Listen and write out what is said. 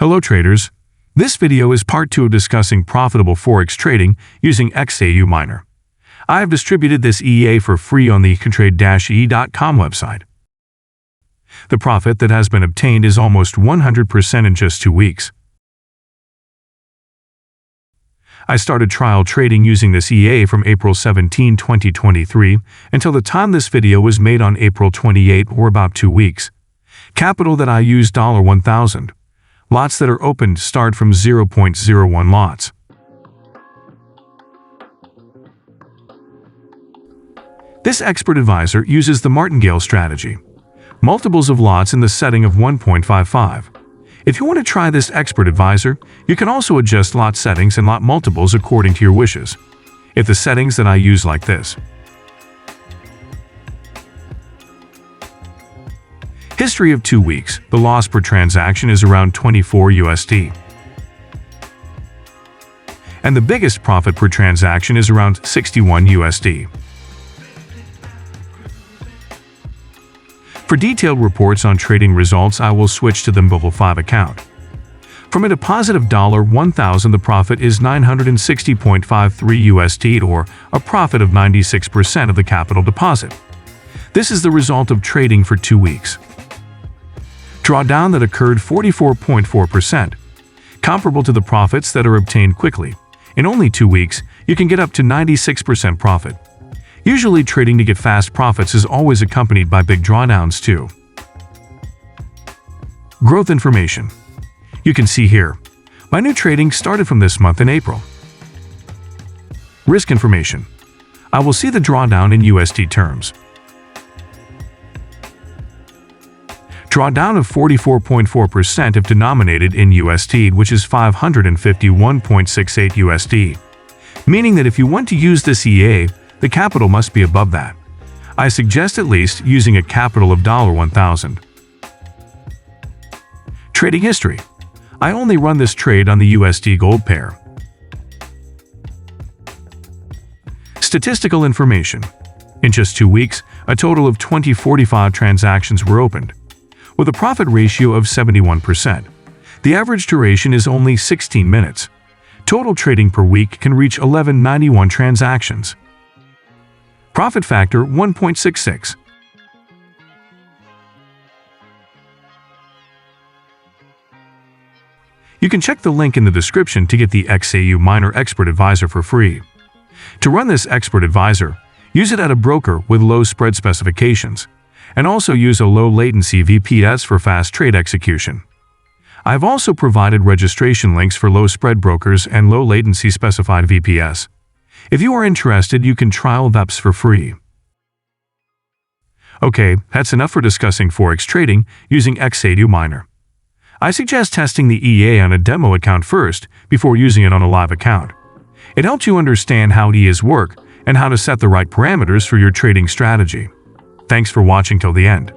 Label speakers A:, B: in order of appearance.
A: Hello traders, this video is part 2 of discussing profitable Forex trading using XAU miner. I have distributed this EA for free on the contrade-e.com website. The profit that has been obtained is almost 100% in just 2 weeks. I started trial trading using this EA from April 17, 2023 until the time this video was made on April 28, or about 2 weeks. Capital that I used $1,000. Lots that are opened start from 0.01 lots. This expert advisor uses the martingale strategy. Multiples of lots in the setting of 1.55. If you want to try this expert advisor, you can also adjust lot settings and lot multiples according to your wishes. If the settings that I use like this. History of 2 weeks, the loss per transaction is around 24 USD. And the biggest profit per transaction is around 61 USD. For detailed reports on trading results, I will switch to the Mobile 5 account. From a deposit of $1,000, the profit is 960.53 USD, or a profit of 96% of the capital deposit. This is the result of trading for 2 weeks. Drawdown that occurred 44.4%, comparable to the profits that are obtained quickly. In only 2 weeks, you can get up to 96% profit. Usually trading to get fast profits is always accompanied by big drawdowns too. Growth information. You can see here, my new trading started from this month in April. Risk information. I will see the drawdown in USD terms. Drawdown of 44.4% if denominated in USD, which is 551.68 USD. Meaning that if you want to use this EA, the capital must be above that. I suggest at least using a capital of $1,000. Trading history. I only run this trade on the USD gold pair. Statistical information. In just 2 weeks, a total of 2045 transactions were opened, with a profit ratio of 71%. The average duration is only 16 minutes. Total trading per week can reach 1191 transactions. Profit factor 1.66. You can check the link in the description to get the XAU Miner Expert Advisor for free. To run this Expert Advisor, use it at a broker with low spread specifications, and also use a low latency VPS for fast trade execution. I've also provided registration links for low spread brokers and low latency specified VPS. If you are interested, you can trial VEPs for free. Okay, that's enough for discussing Forex trading using XAU miner. I suggest testing the EA on a demo account first before using it on a live account. It helps you understand how EAs work and how to set the right parameters for your trading strategy. Thanks for watching till the end.